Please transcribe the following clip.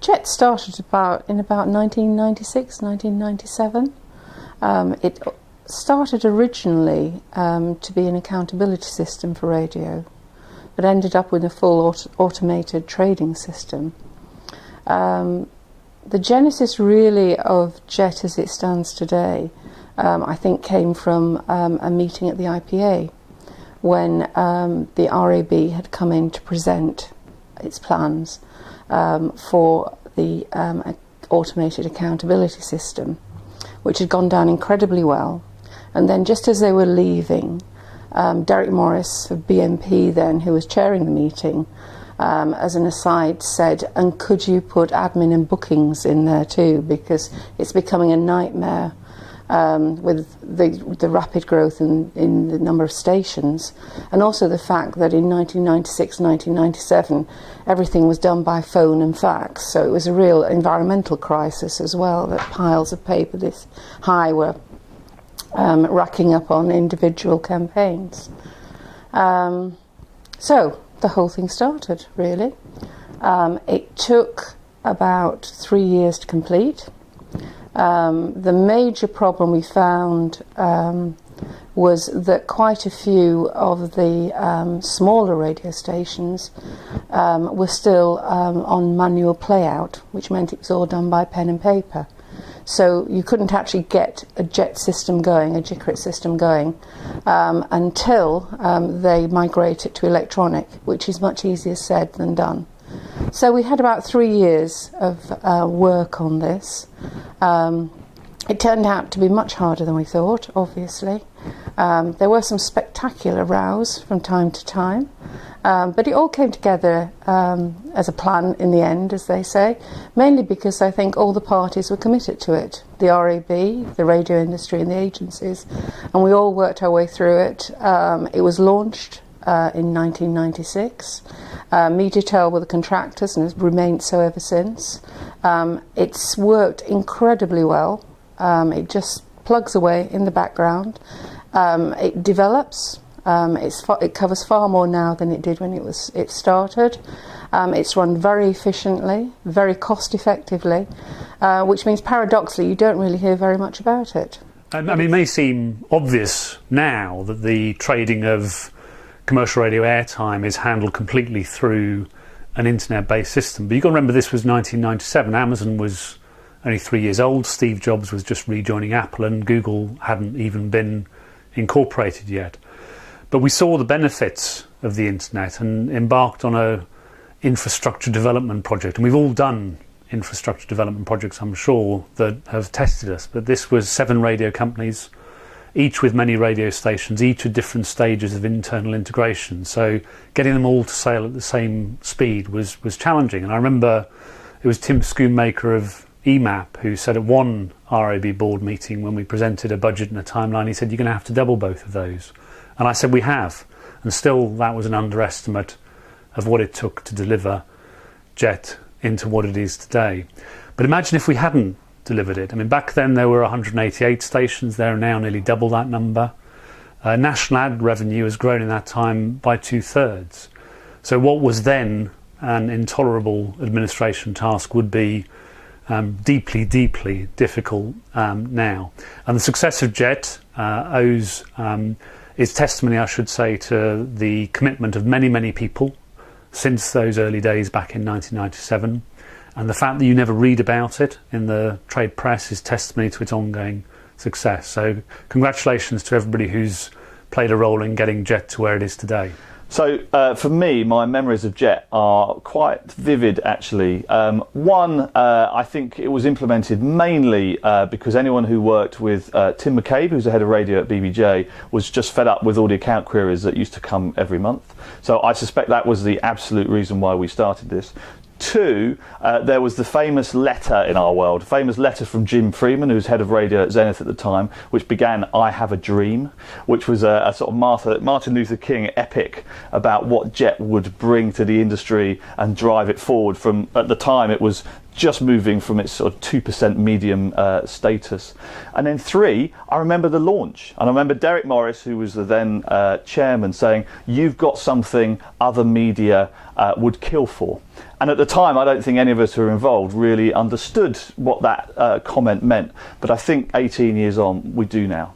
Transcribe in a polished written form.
Jet started in about 1996, 1997. It started originally to be an accountability system for radio, but ended up with a full automated trading system. The genesis really of Jet as it stands today, I think, came from a meeting at the IPA when the RAB had come in to present its plans for the automated accountability system, which had gone down incredibly well. And then just as they were leaving, Derek Morris of BNP then, who was chairing the meeting, as an aside said, and could you put admin and bookings in there too, because it's becoming a nightmare with the rapid growth in the number of stations, and also the fact that in 1996, 1997 everything was done by phone and fax, so it was a real environmental crisis as well, that piles of paper this high were racking up on individual campaigns. So the whole thing started, really. It took about 3 years to complete. The major problem we found was that quite a few of the smaller radio stations were still on manual playout, which meant it was all done by pen and paper. So you couldn't actually get a Jet system going, a JICRIT system going, until they migrated to electronic, which is much easier said than done. So we had about 3 years of work on this. It turned out to be much harder than we thought, obviously. There were some spectacular rows from time to time, but it all came together as a plan in the end, as they say, mainly because I think all the parties were committed to it, the RAB, the radio industry and the agencies, and we all worked our way through it. It was launched in 1996. Mediatel were the contractors and has remained so ever since. It's worked incredibly well. It just plugs away in the background. It develops. It covers far more now than it did when it started. It's run very efficiently, very cost effectively, which means paradoxically you don't really hear very much about it. I mean, it may seem obvious now that the trading of commercial radio airtime is handled completely through an internet-based system, but you've got to remember this was 1997. Amazon was only 3 years old, Steve Jobs was just rejoining Apple, and Google hadn't even been incorporated yet. But we saw the benefits of the internet and embarked on a infrastructure development project, and we've all done infrastructure development projects, I'm sure, that have tested us, but this was 7 radio companies, each with many radio stations, each at different stages of internal integration. So getting them all to sail at the same speed was challenging. And I remember it was Tim Schoonmaker of EMAP who said at one RAB board meeting when we presented a budget and a timeline, he said, you're going to have to double both of those. And I said, we have. And still that was an underestimate of what it took to deliver Jet into what it is today. But imagine if we hadn't delivered it. I mean, back then there were 188 stations. There are now nearly double that number. National ad revenue has grown in that time by 2/3. So what was then an intolerable administration task would be deeply, deeply difficult now. And the success of Jet owes its testimony, I should say, to the commitment of many, many people since those early days back in 1997. And the fact that you never read about it in the trade press is testimony to its ongoing success. So congratulations to everybody who's played a role in getting Jet to where it is today. So for me, my memories of Jet are quite vivid, actually. One, I think it was implemented mainly because anyone who worked with Tim McCabe, who's the head of radio at BBJ, was just fed up with all the account queries that used to come every month. So I suspect that was the absolute reason why we started this. Two, there was the famous letter in our world, famous letter from Jim Freeman, who was head of radio at Zenith at the time, which began, I have a dream, which was a sort of Martin Luther King epic about what Jet would bring to the industry and drive it forward from, at the time, it was just moving from its sort of 2% medium status. And then 3, I remember the launch. And I remember Derek Morris, who was the then chairman, saying, "You've got something other media would kill for." And at the time, I don't think any of us who were involved really understood what that comment meant. But I think 18 years on, we do now.